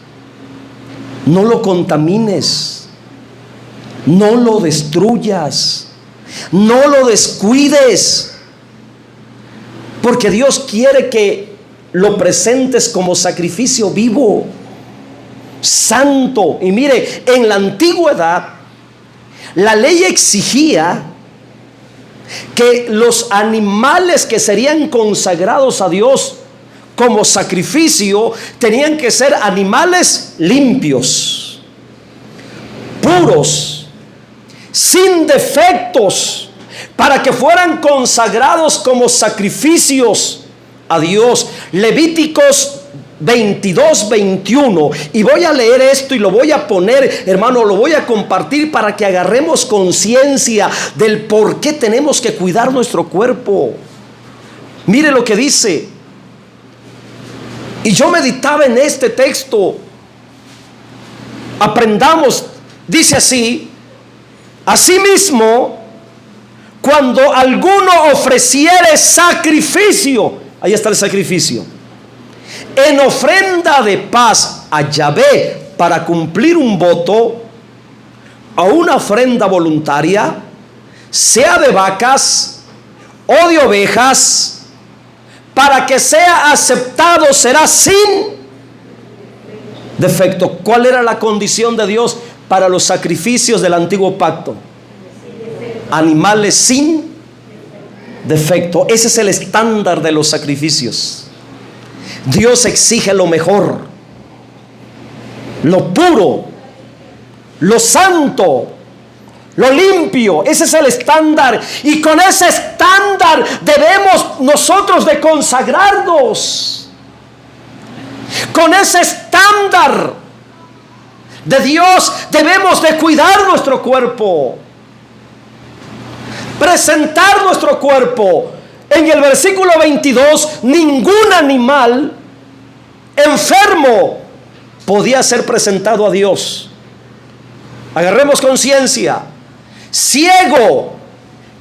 no lo contamines, no lo destruyas, no lo descuides, porque Dios quiere que lo presentes como sacrificio vivo, santo. Y mire, en la antigüedad la ley exigía que los animales que serían consagrados a Dios como sacrificio tenían que ser animales limpios, puros, sin defectos, para que fueran consagrados como sacrificios a Dios. Levíticos 22-21, y voy a leer esto y lo voy a poner, hermano, lo voy a compartir para que agarremos conciencia del por qué tenemos que cuidar nuestro cuerpo. Mire lo que dice. Y yo meditaba en este texto. Aprendamos. Dice así: asimismo, cuando alguno ofreciere sacrificio, ahí está el sacrificio, en ofrenda de paz a Yahvé para cumplir un voto, a una ofrenda voluntaria, sea de vacas o de ovejas, para que sea aceptado, será sin defecto. ¿Cuál era la condición de Dios para los sacrificios del antiguo pacto? Animales sin defecto. Ese es el estándar de los sacrificios. Dios exige lo mejor, lo puro, lo santo, lo limpio. Ese es el estándar, y con ese estándar debemos nosotros de consagrarnos. Con ese estándar de Dios debemos de cuidar nuestro cuerpo, presentar nuestro cuerpo. En el versículo 22, ningún animal enfermo podía ser presentado a Dios. Agarremos conciencia. Ciego,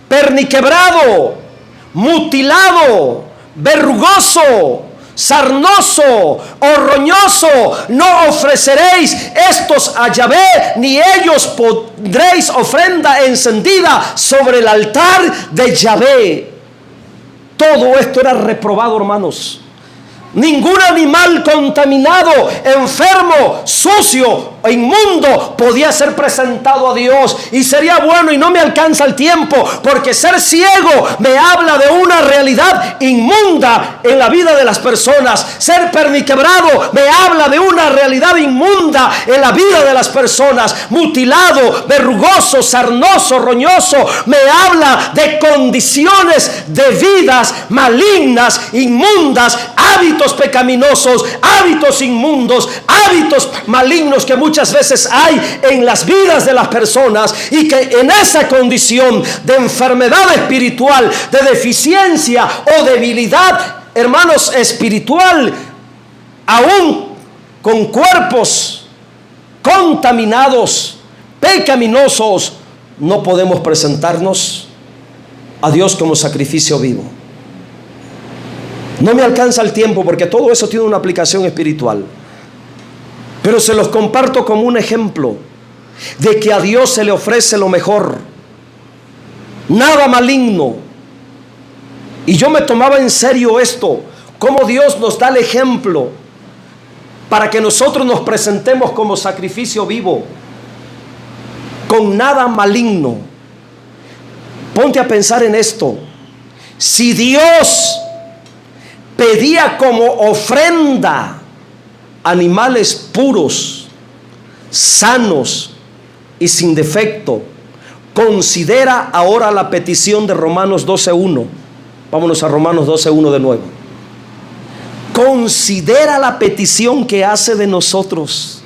perniquebrado, mutilado, verrugoso, sarnoso o roñoso, no ofreceréis estos a Yahvé, ni ellos pondréis ofrenda encendida sobre el altar de Yahvé. Todo esto era reprobado, hermanos. Ningún animal contaminado, enfermo, sucio o inmundo podía ser presentado a Dios. Y sería bueno, y no me alcanza el tiempo, porque ser ciego me habla de una realidad inmunda en la vida de las personas. Ser perniquebrado me habla de una realidad inmunda en la vida de las personas. Mutilado, verrugoso, sarnoso, roñoso, me habla de condiciones de vidas malignas, inmundas, hábitos pecaminosos, hábitos inmundos, hábitos malignos que muchas veces hay en las vidas de las personas, y que en esa condición de enfermedad espiritual, de deficiencia o debilidad, hermanos, espiritual, aún con cuerpos contaminados, pecaminosos, no podemos presentarnos a Dios como sacrificio vivo. No me alcanza el tiempo porque todo eso tiene una aplicación espiritual, pero se los comparto como un ejemplo de que a Dios se le ofrece lo mejor, nada maligno. Y yo me tomaba en serio esto, cómo Dios nos da el ejemplo para que nosotros nos presentemos como sacrificio vivo, con nada maligno. Ponte a pensar en esto. Si Dios pedía como ofrenda animales puros, sanos y sin defecto, considera ahora la petición de Romanos 12:1. Vámonos a Romanos 12:1 de nuevo. Considera la petición que hace de nosotros,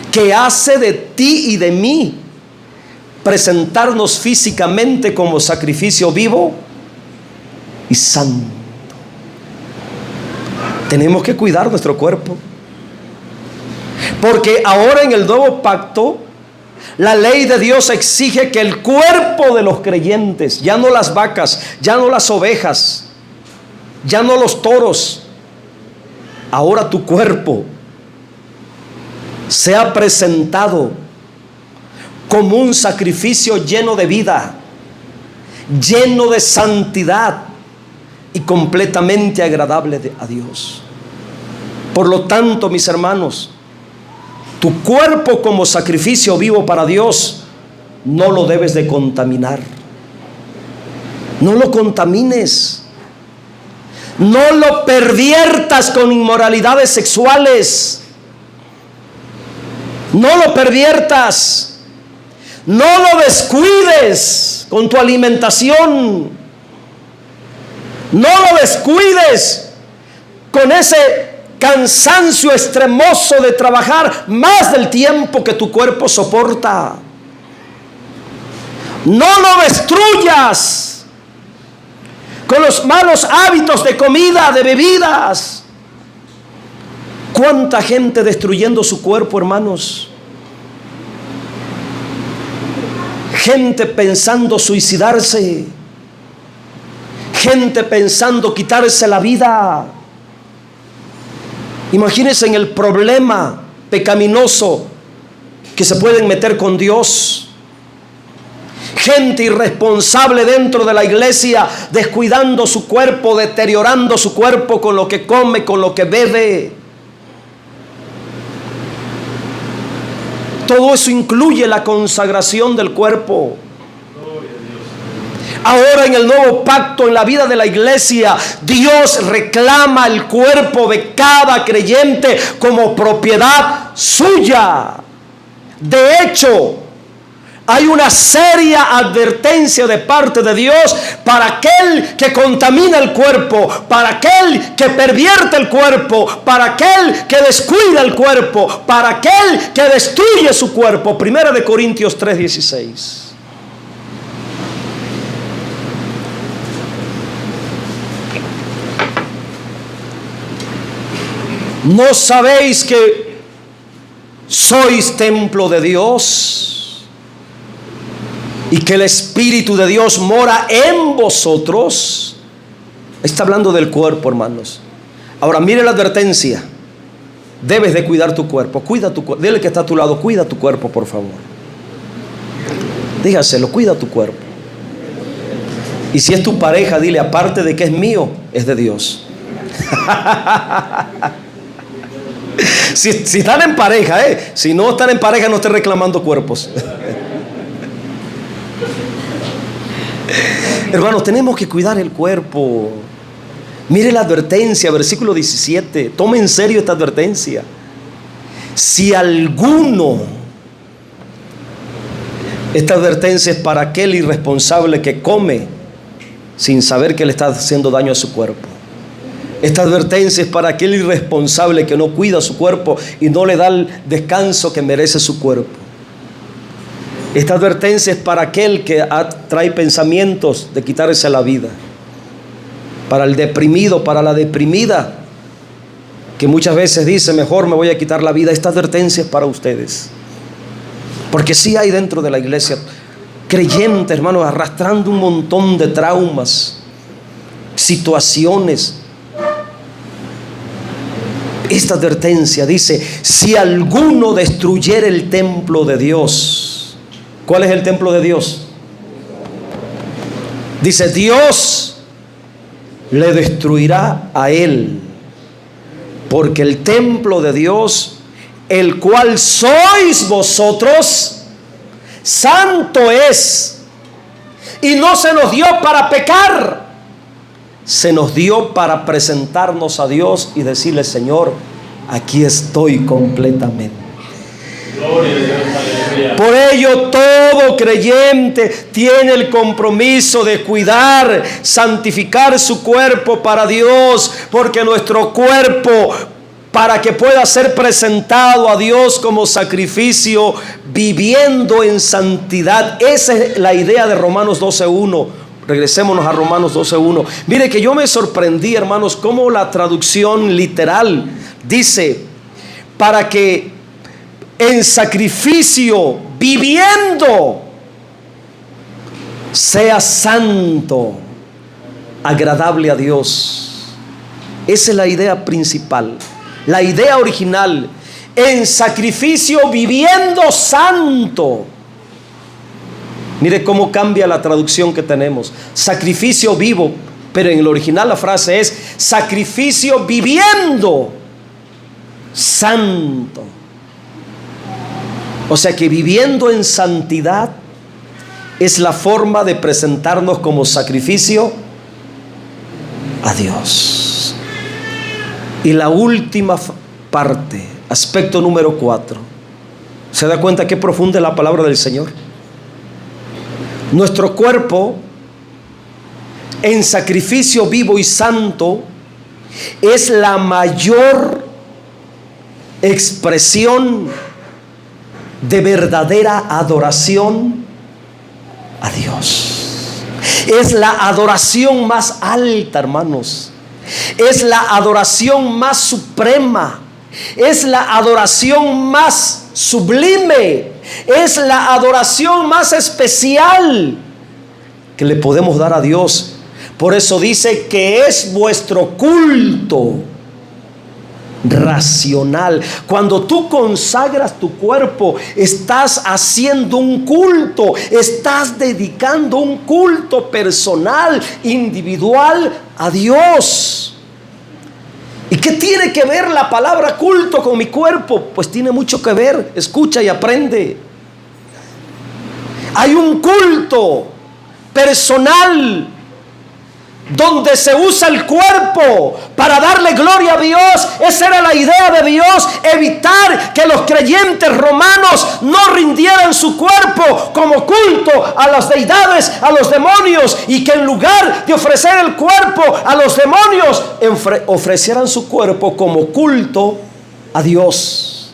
que hace de ti y de mí, presentarnos físicamente como sacrificio vivo y santo. Tenemos que cuidar nuestro cuerpo, porque ahora en el nuevo pacto la ley de Dios exige que el cuerpo de los creyentes, ya no las vacas, ya no las ovejas, ya no los toros, ahora tu cuerpo sea presentado como un sacrificio lleno de vida, lleno de santidad y completamente agradable a Dios. Por lo tanto, mis hermanos, tu cuerpo como sacrificio vivo para Dios no lo debes de contaminar. No lo contamines. No lo perviertas con inmoralidades sexuales. No lo perviertas. No lo descuides con tu alimentación. No lo descuides con ese cansancio extremoso de trabajar más del tiempo que tu cuerpo soporta. No lo destruyas con los malos hábitos de comida, de bebidas. ¿Cuánta gente destruyendo su cuerpo, hermanos? Gente pensando suicidarse. Gente pensando quitarse la vida. Imagínense en el problema pecaminoso que se pueden meter con Dios. Gente irresponsable dentro de la iglesia, descuidando su cuerpo, deteriorando su cuerpo con lo que come, con lo que bebe. Todo eso incluye la consagración del cuerpo. Ahora en el nuevo pacto, en la vida de la iglesia, Dios reclama el cuerpo de cada creyente como propiedad suya. De hecho, hay una seria advertencia de parte de Dios para aquel que contamina el cuerpo, para aquel que pervierte el cuerpo, para aquel que descuida el cuerpo, para aquel que destruye su cuerpo. 1 Corintios 3:16. ¿No sabéis que sois templo de Dios y que el Espíritu de Dios mora en vosotros. Está hablando del cuerpo, hermanos. Ahora mire la advertencia. Debes de cuidar tu cuerpo. Cuida tu cuerpo. Dile que está a tu lado, cuida tu cuerpo, por favor. Dígaselo, cuida tu cuerpo. Y si es tu pareja, dile, aparte de que es mío, es de Dios. Si están en pareja, si no están en pareja, no estén reclamando cuerpos. Hermanos, tenemos que cuidar el cuerpo. Mire la advertencia, versículo 17. Tome en serio esta advertencia. Si alguno, esta advertencia es para aquel irresponsable que come sin saber que le está haciendo daño a su cuerpo. Esta advertencia es para aquel irresponsable que no cuida su cuerpo y no le da el descanso que merece su cuerpo. Esta advertencia es para aquel que trae pensamientos de quitarse la vida. Para el deprimido, para la deprimida, que muchas veces dice, mejor me voy a quitar la vida. Esta advertencia es para ustedes. Porque sí hay dentro de la iglesia creyentes, hermanos, arrastrando un montón de traumas, situaciones. Esta advertencia dice, si alguno destruyere el templo de Dios. ¿Cuál es el templo de Dios? Dice, Dios le destruirá a él, porque el templo de Dios, el cual sois vosotros, santo es, y no se nos dio para pecar, se nos dio para presentarnos a Dios y decirle, Señor, aquí estoy completamente. Por ello todo creyente tiene el compromiso de cuidar, santificar su cuerpo para Dios, porque nuestro cuerpo, para que pueda ser presentado a Dios como sacrificio, viviendo en santidad. Esa es la idea de Romanos 12:1. Regresémonos a Romanos 12:1. Mire que yo me sorprendí, hermanos, cómo la traducción literal dice, para que en sacrificio, viviendo, sea santo, agradable a Dios. Esa es la idea principal, la idea original. En sacrificio, viviendo santo. Mire cómo cambia la traducción que tenemos. Sacrificio vivo, pero en el original la frase es sacrificio viviendo santo. O sea que viviendo en santidad es la forma de presentarnos como sacrificio a Dios. Y la última parte, aspecto número 4. ¿Se da cuenta qué profunda es la palabra del Señor? Nuestro cuerpo en sacrificio vivo y santo es la mayor expresión de verdadera adoración a Dios. Es la adoración más alta, hermanos. Es la adoración más suprema. Es la adoración más sublime. Es la adoración más especial que le podemos dar a Dios. Por eso dice que es vuestro culto racional. Cuando tú consagras tu cuerpo, estás haciendo un culto, estás dedicando un culto personal, individual a Dios. ¿Y qué tiene que ver la palabra culto con mi cuerpo? Pues tiene mucho que ver. Escucha y aprende. Hay un culto personal donde se usa el cuerpo para darle gloria a Dios. Esa era la idea de Dios, evitar que los creyentes romanos no rindieran su cuerpo como culto a las deidades, a los demonios, y que en lugar de ofrecer el cuerpo a los demonios, ofrecieran su cuerpo como culto a Dios.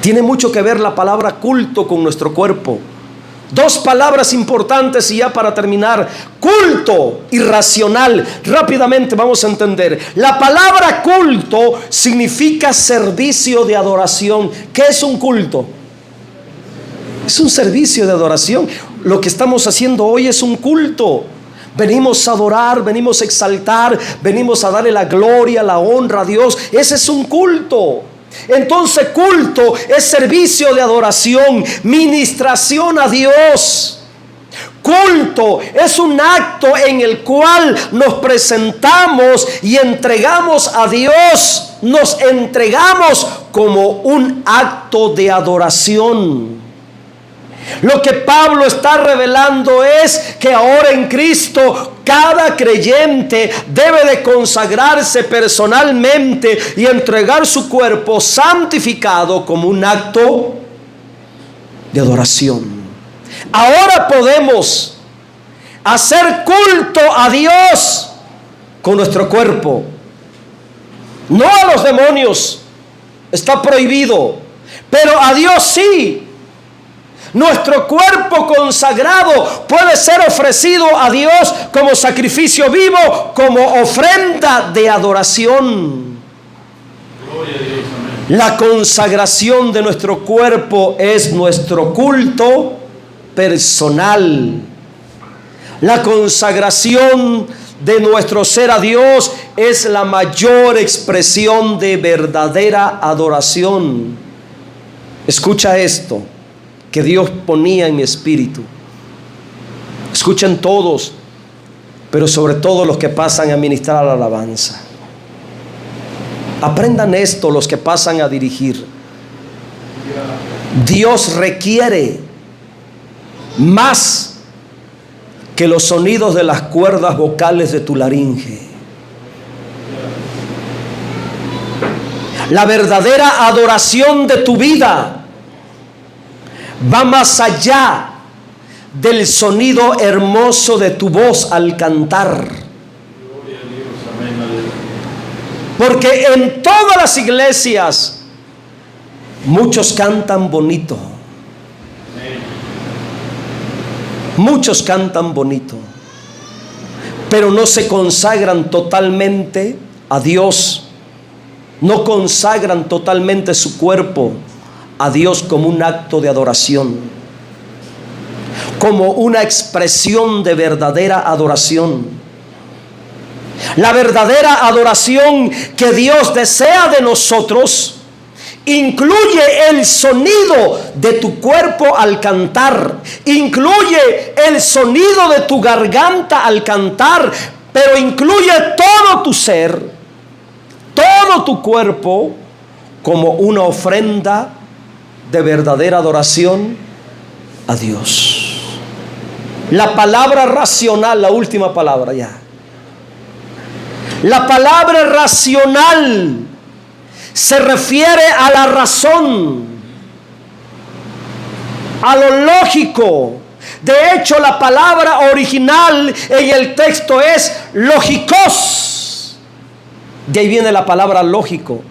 Tiene mucho que ver la palabra culto con nuestro cuerpo. Dos palabras importantes y ya para terminar: culto y racional. Rápidamente vamos a entender. La palabra culto significa servicio de adoración. ¿Qué es un culto? Es un servicio de adoración. Lo que estamos haciendo hoy es un culto. Venimos a adorar, venimos a exaltar, venimos a darle la gloria, la honra a Dios. Ese es un culto. Entonces, culto es servicio de adoración, ministración a Dios. Culto es un acto en el cual nos presentamos y entregamos a Dios. Nos entregamos como un acto de adoración. Lo que Pablo está revelando es que ahora en Cristo cada creyente debe de consagrarse personalmente y entregar su cuerpo santificado como un acto de adoración. Ahora podemos hacer culto a Dios con nuestro cuerpo, no a los demonios, está prohibido, pero a Dios sí. Nuestro cuerpo consagrado puede ser ofrecido a Dios como sacrificio vivo, como ofrenda de adoración. Gloria a Dios, amén. La consagración de nuestro cuerpo es nuestro culto personal. La consagración de nuestro ser a Dios es la mayor expresión de verdadera adoración. Escucha esto que Dios ponía en mi espíritu. Escuchen todos, pero sobre todo los que pasan a ministrar la alabanza. Aprendan esto los que pasan a dirigir. Dios requiere más que los sonidos de las cuerdas vocales de tu laringe. La verdadera adoración de tu vida va más allá del sonido hermoso de tu voz al cantar. Porque en todas las iglesias muchos cantan bonito. Muchos cantan bonito, pero no se consagran totalmente a Dios. No consagran totalmente su cuerpo a Dios como un acto de adoración, como una expresión de verdadera adoración. La verdadera adoración que Dios desea de nosotros incluye el sonido de tu cuerpo al cantar, incluye el sonido de tu garganta al cantar, pero incluye todo tu ser, todo tu cuerpo como una ofrenda de verdadera adoración a Dios. La palabra racional, la última palabra ya. La palabra racional se refiere a la razón, a lo lógico. De hecho, la palabra original en el texto es lógicos. De ahí viene la palabra lógico.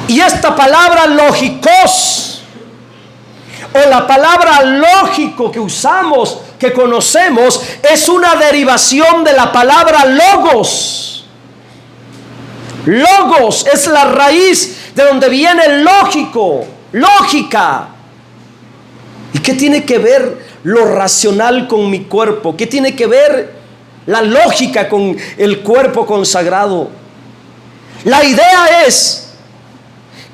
Y esta palabra lógicos, o la palabra lógico que usamos, que conocemos, es una derivación de la palabra logos. Logos es la raíz de donde viene lógico, lógica. ¿Y qué tiene que ver lo racional con mi cuerpo? ¿Qué tiene que ver la lógica con el cuerpo consagrado? La idea es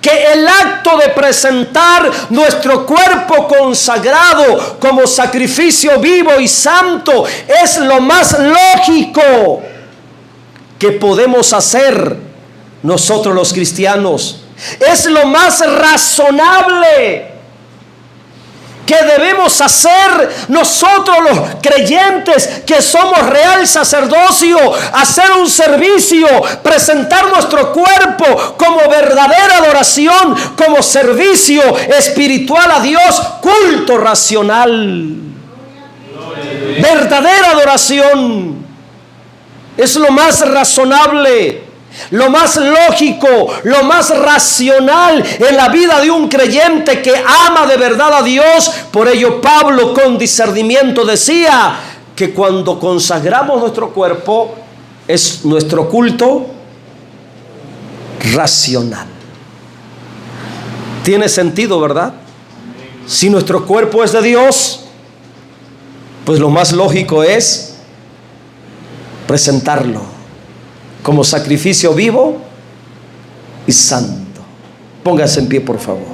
que el acto de presentar nuestro cuerpo consagrado como sacrificio vivo y santo es lo más lógico que podemos hacer nosotros los cristianos. Es lo más razonable que debemos hacer nosotros los creyentes que somos real sacerdocio, hacer un servicio, presentar nuestro cuerpo como verdadera adoración, como servicio espiritual a Dios, culto racional, verdadera adoración. Es lo más razonable, lo más lógico, lo más racional en la vida de un creyente que ama de verdad a Dios. Por ello Pablo con discernimiento decía que cuando consagramos nuestro cuerpo es nuestro culto racional. Tiene sentido, ¿verdad? Si nuestro cuerpo es de Dios, pues lo más lógico es presentarlo como sacrificio vivo y santo. Póngase en pie, por favor.